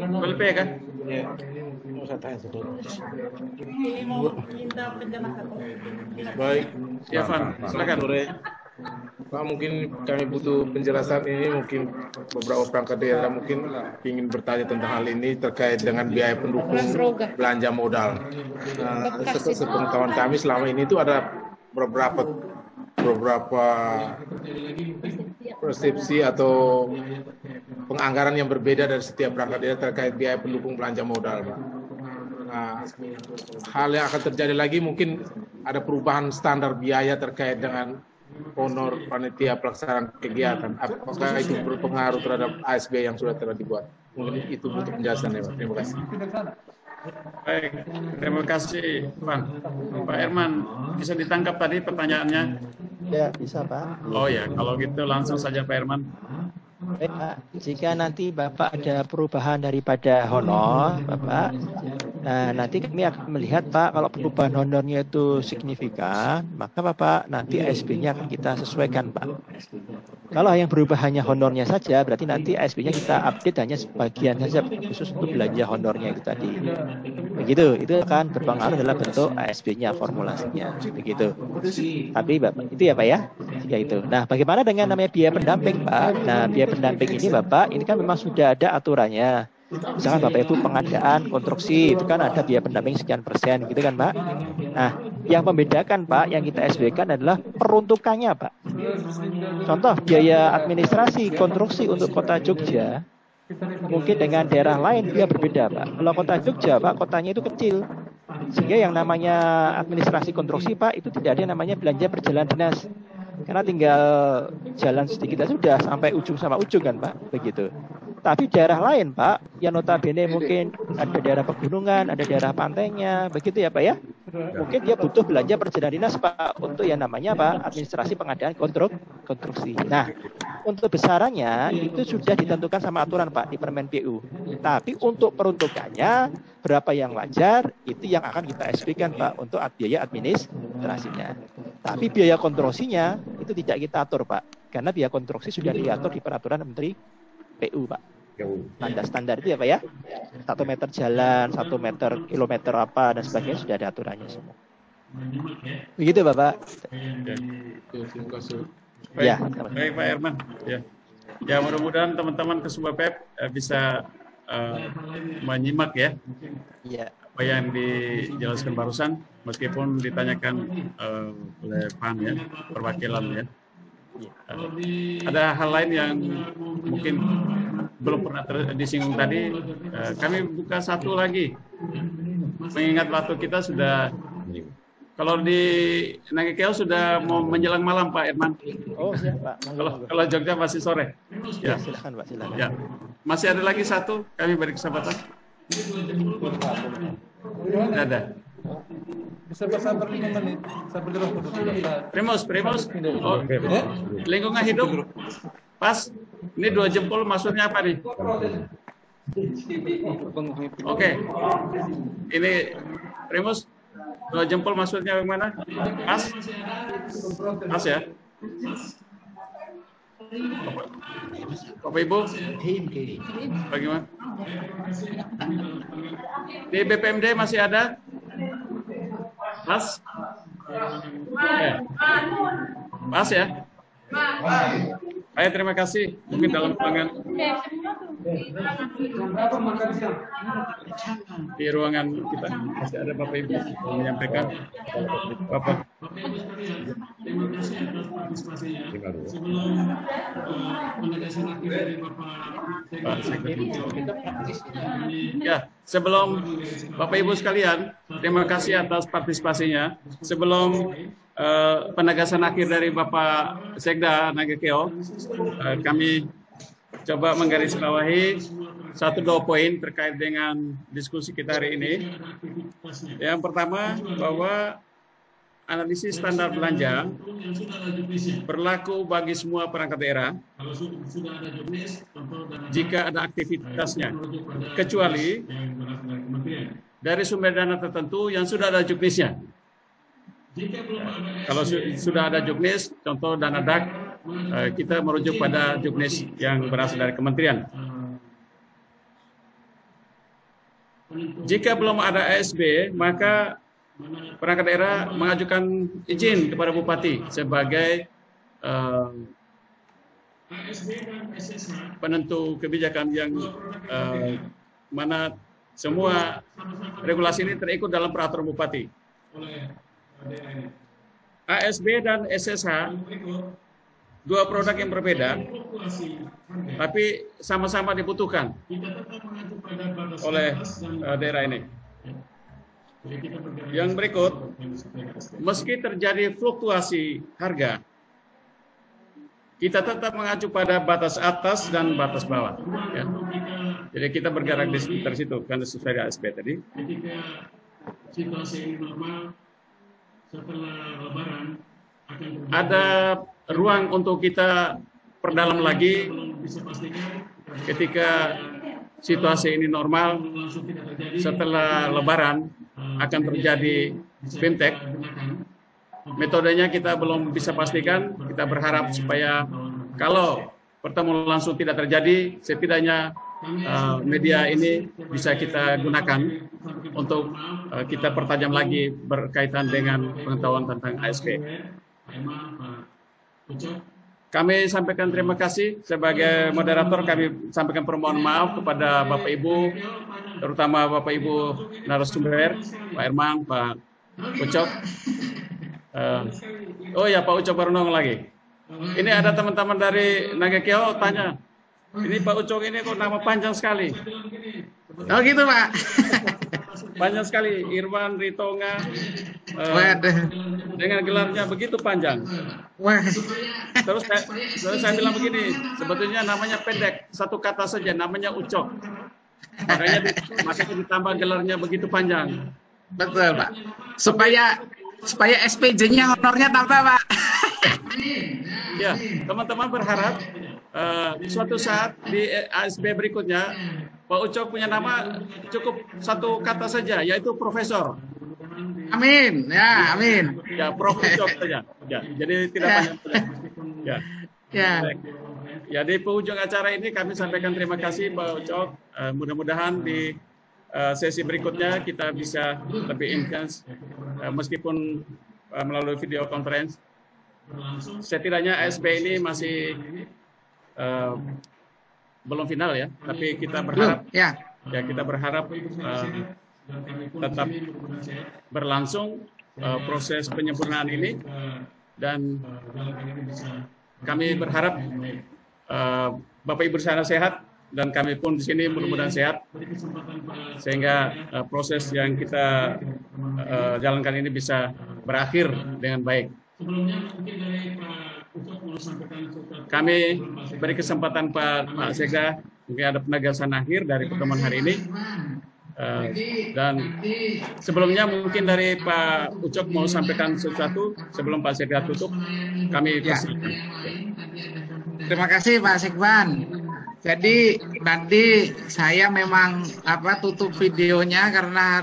LP kan? Baik, ya, Van, silakan. Pak, mungkin kami butuh penjelasan ini, mungkin beberapa perangkat daerah mungkin ingin bertanya tentang hal ini terkait dengan biaya pendukung belanja modal. Sepengetahuan kami selama ini itu ada beberapa persepsi atau penganggaran yang berbeda dari setiap perangkat daerah terkait biaya pendukung belanja modal, Pak. Nah, hal yang akan terjadi lagi mungkin ada perubahan standar biaya terkait dengan honor panitia pelaksanaan kegiatan. Apakah itu berpengaruh terhadap ASB yang sudah telah dibuat? Mungkin itu butuh penjelasan ya, Pak. Terima kasih. Baik, terima kasih Pak Irman. Bisa ditangkap tadi pertanyaannya? Ya, bisa, Pak. Oh ya, kalau gitu langsung saja Pak Irman. Baik, Pak. Jika nanti Bapak ada perubahan daripada honor, Bapak, nah nanti kami akan melihat, Pak, kalau perubahan honornya itu signifikan, maka Bapak nanti ASB-nya akan kita sesuaikan, Pak. Kalau yang berubah hanya honornya saja, berarti nanti ASB-nya kita update hanya sebagian saja, khusus untuk belanja honornya itu tadi. Begitu, itu akan berpengaruh dalam bentuk ASB-nya, formulasinya, begitu. Tapi Bapak, itu ya, Pak ya, jika itu. Nah, bagaimana dengan namanya biaya pendamping, Pak? Nah, biaya pendamping ini, Bapak, ini kan memang sudah ada aturannya. Misalkan Bapak Ibu pengadaan konstruksi itu kan ada biaya pendamping sekian persen gitu kan Pak. Nah, yang membedakan Pak, yang kita SB-kan adalah peruntukannya Pak. Contoh biaya administrasi konstruksi untuk Kota Jogja mungkin dengan daerah lain dia berbeda Pak. Kalau Kota Jogja Pak, kotanya itu kecil, sehingga yang namanya administrasi konstruksi Pak itu tidak ada yang namanya belanja perjalanan dinas, karena tinggal jalan sedikit aja sudah sampai ujung sama ujung kan Pak, begitu. Tapi daerah lain Pak, yang notabene mungkin ada daerah pegunungan, ada daerah pantainya, begitu ya Pak ya. Mungkin dia butuh belanja perjalanan dinas Pak untuk yang namanya Pak administrasi pengadaan konstruksi. Nah, untuk besarannya itu sudah ditentukan sama aturan Pak di Permen PU. Tapi untuk peruntukannya berapa yang wajar itu yang akan kita SB-kan Pak untuk biaya administrasinya. Tapi biaya konstruksinya itu tidak kita atur Pak, karena biaya konstruksi sudah diatur di peraturan Menteri PU Pak. Standar itu ya Pak ya. 1 meter jalan, 1 meter kilometer apa dan sebagainya sudah ada aturannya semua. Begitu Bapak. Ya. Baik Pak Herman. Ya mudah-mudahan teman-teman Kesumba PEP bisa menyimak ya. Apa yang dijelaskan barusan, meskipun ditanyakan oleh PAN ya, perwakilan ya. Ada hal lain yang mungkin belum pernah disinggung tadi. Kami buka satu lagi, mengingat waktu kita sudah, kalau di Nagekeo sudah mau menjelang malam Pak Herman. Oh siap Pak. Kalau Jogja masih sore. Ya silakan Pak, silakan. Ya. Masih ada lagi satu, kami beri kesempatan. Ada. Bisa bersabar 5 menit. Sabar dulu. Primus. Oh, lingkungan hidup. Pas. Ini 2 jempol maksudnya apa nih? Oke. Ini Primus. 2 jempol maksudnya bagaimana? Pas? Pas ya? Bapak Ibu? Bagaimana? Di BPMD masih ada? Pas? Pas ya? Baik, terima kasih. Mungkin dalam ruangan di ruangan kita masih ada Bapak Ibu yang menyampaikan. Bapak. Terima kasih atas partisipasinya. Sebelum penegasan akhir dari Bapak Ya, sebelum Bapak Ibu sekalian, terima kasih atas partisipasinya. Sebelum penegasan akhir dari Bapak Sekda Nagekeo, kami coba menggarisbawahi 1-2 poin terkait dengan diskusi kita hari ini. Yang pertama, bahwa analisis standar belanja berlaku bagi semua perangkat daerah jika ada aktivitasnya, kecuali dari sumber dana tertentu yang sudah ada juknisnya. Kalau sudah ada juknis, contoh dana DAK, kita merujuk pada juknis yang berasal dari kementerian. Jika belum ada ASB, maka perangkat daerah mengajukan izin kepada Bupati sebagai penentu kebijakan yang mana semua regulasi ini terikut dalam peraturan Bupati. ASB dan SSH, 2 produk yang berbeda, tapi sama-sama dibutuhkan oleh daerah ini. Yang berikut, meski terjadi fluktuasi harga, kita tetap mengacu pada batas atas dan batas bawah. Ya. Jadi kita bergerak di sekitar situ, karena sesuai dengan ASB tadi. Ketika situasi ini normal, setelah Lebaran akan ada ruang untuk kita perdalam lagi ketika situasi ini normal. Setelah Lebaran akan terjadi fintech. Metodenya kita belum bisa pastikan. Kita berharap supaya kalau pertemuan langsung tidak terjadi, setidaknya media ini bisa kita gunakan untuk kita pertajam lagi berkaitan dengan pengetahuan tentang ASB. kami sampaikan terima kasih sebagai moderator. Kami sampaikan permohonan maaf kepada Bapak Ibu, terutama Bapak Ibu narasumber, Pak Herman, Pak Ucok. Oh ya, Pak Ucok baru nongol lagi. Ini ada teman-teman dari Nagekeo tanya, ini Pak Ucok ini kok nama panjang sekali. Oh gitu Pak. Panjang sekali, Irwan Ritonga. Dengan gelarnya begitu panjang. Terus saya bilang begini, sebetulnya namanya pendek, satu kata saja, namanya Ucok. Makanya ditambah gelarnya begitu panjang. Betul Pak. Supaya SPJ-nya honornya tambah Pak. Ya, teman-teman berharap suatu saat di ASB berikutnya Pak Ucok punya nama cukup satu kata saja, yaitu Profesor. Amin, ya amin. Ya, Prof Ucok saja. Ya, jadi tidak banyak. Ya. Ya. Ya, di penghujung acara ini kami sampaikan terima kasih Pak Ucok. Mudah-mudahan di sesi berikutnya kita bisa lebih intens, meskipun melalui video conference. Setidaknya ASB ini masih belum final ya, tapi kita berharap kita berharap tetap berlangsung proses penyempurnaan ini, dan kami berharap Bapak Ibu di sana sehat dan kami pun di sini mudah-mudahan sehat, sehingga proses yang kita jalankan ini bisa berakhir dengan baik. Kami beri kesempatan Pak Sekda, mungkin ada penegasan akhir dari pertemuan hari ini. Dan sebelumnya mungkin dari Pak Ucok mau sampaikan sesuatu sebelum Pak Sekda tutup. Kami persilakan. Terima kasih Pak Sekban. Jadi tadi saya memang tutup videonya karena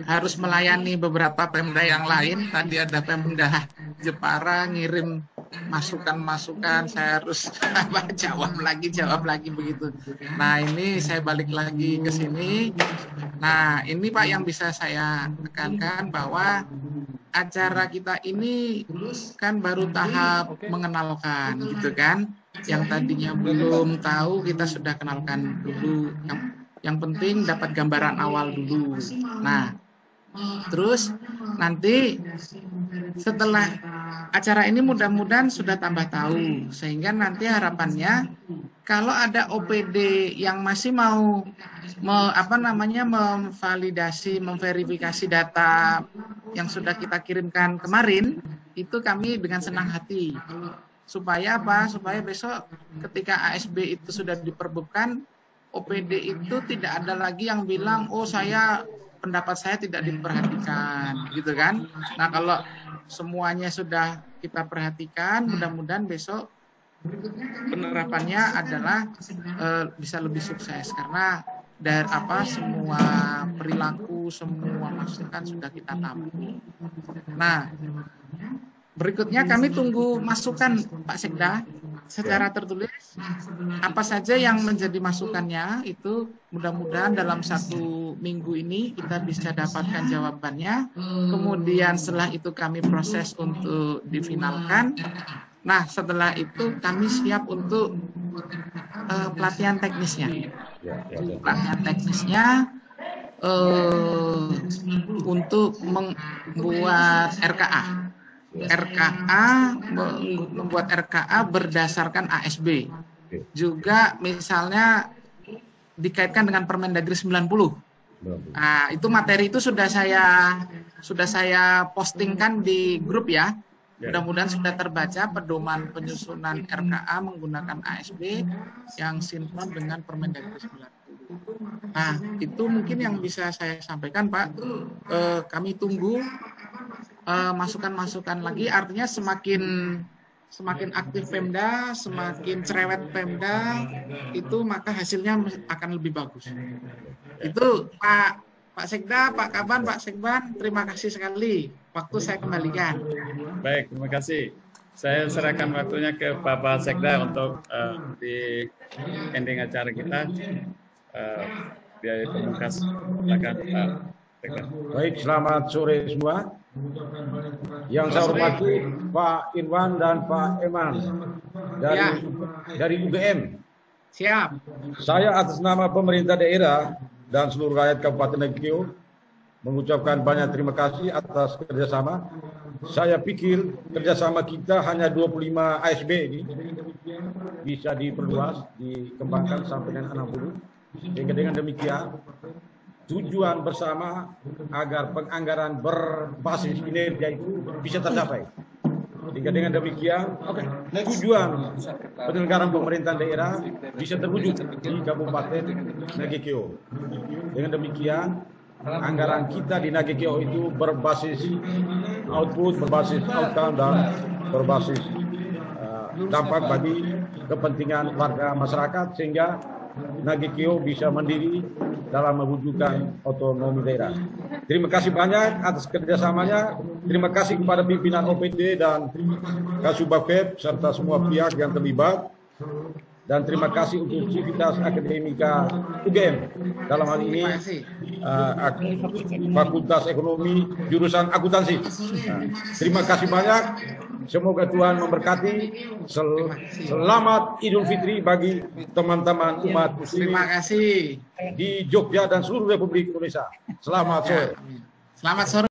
harus melayani beberapa Pemda yang lain. Tadi ada Pemda Jepara ngirim masukan-masukan, saya harus jawab lagi begitu. Nah ini saya balik lagi ke sini. Nah ini Pak yang bisa saya tekankan bahwa acara kita ini kan baru tahap mengenalkan gitu kan. Yang tadinya belum tahu kita sudah kenalkan dulu. Yang penting dapat gambaran awal dulu. Nah, terus nanti setelah acara ini mudah-mudahan sudah tambah tahu, sehingga nanti harapannya kalau ada OPD yang masih mau memverifikasi data yang sudah kita kirimkan kemarin, itu kami dengan senang hati. Supaya apa? Supaya besok ketika ASB itu sudah diperbutkan, OPD itu tidak ada lagi yang bilang, oh pendapat saya tidak diperhatikan, gitu kan? Nah kalau semuanya sudah kita perhatikan, mudah-mudahan besok penerapannya adalah bisa lebih sukses karena dari semua perilaku, semua masukan sudah kita tampung. Nah, berikutnya kami tunggu masukan Pak Sekda secara tertulis. Apa saja yang menjadi masukannya itu mudah-mudahan dalam 1 minggu ini kita bisa dapatkan jawabannya. Kemudian setelah itu kami proses untuk difinalkan. Nah setelah itu kami siap untuk pelatihan teknisnya. Pelatihan teknisnya untuk membuat RKA. Membuat RKA berdasarkan ASB. Juga misalnya dikaitkan dengan Permendagri 90. Nah, itu materi itu sudah saya postingkan di grup ya. Mudah-mudahan sudah terbaca pedoman penyusunan RKA menggunakan ASB yang sinkron dengan Permendagri 90. Nah, itu mungkin yang bisa saya sampaikan Pak. Kami tunggu masukan-masukan lagi, artinya semakin aktif Pemda, semakin cerewet Pemda, itu maka hasilnya akan lebih bagus. Itu Pak Sekda, Pak Kaban, Pak Sekban, terima kasih sekali. Waktu saya kembalikan. Baik, terima kasih. Saya serahkan waktunya ke Pak Sekda untuk di ending acara kita. Biaya pemungkas, silakan Pak Sekda. Baik, selamat sore semua. Yang saya hormati Pak Irwan dan Pak Eman dari UGM. Siap. Saya atas nama pemerintah daerah dan seluruh rakyat Kabupaten Nagekeo mengucapkan banyak terima kasih atas kerjasama. Saya pikir kerjasama kita hanya 25 ASB ini bisa diperluas, dikembangkan sampai dengan 60. Sehingga dengan demikian tujuan bersama agar penganggaran berbasis kinerja itu bisa tercapai. Sehingga dengan demikian tujuan penyelenggaraan pemerintahan daerah bisa terwujud di Kabupaten Nagekeo. Dengan demikian anggaran kita di Nagekeo itu berbasis output, berbasis outcome, dan berbasis dampak bagi kepentingan warga masyarakat sehingga Nagekeo bisa mandiri dalam mewujudkan otonomi daerah. Terima kasih banyak atas kerjasamanya. Terima kasih kepada pimpinan OPD dan Kasubagpeb serta semua pihak yang terlibat. Dan terima kasih untuk Civitas Akademika UGM dalam hal ini Fakultas Ekonomi jurusan akuntansi. Terima kasih banyak. Semoga Tuhan memberkati. Selamat Idul Fitri bagi teman-teman umat muslim. Terima kasih Di Jogja dan seluruh Republik Indonesia. Selamat sore. Selamat sore.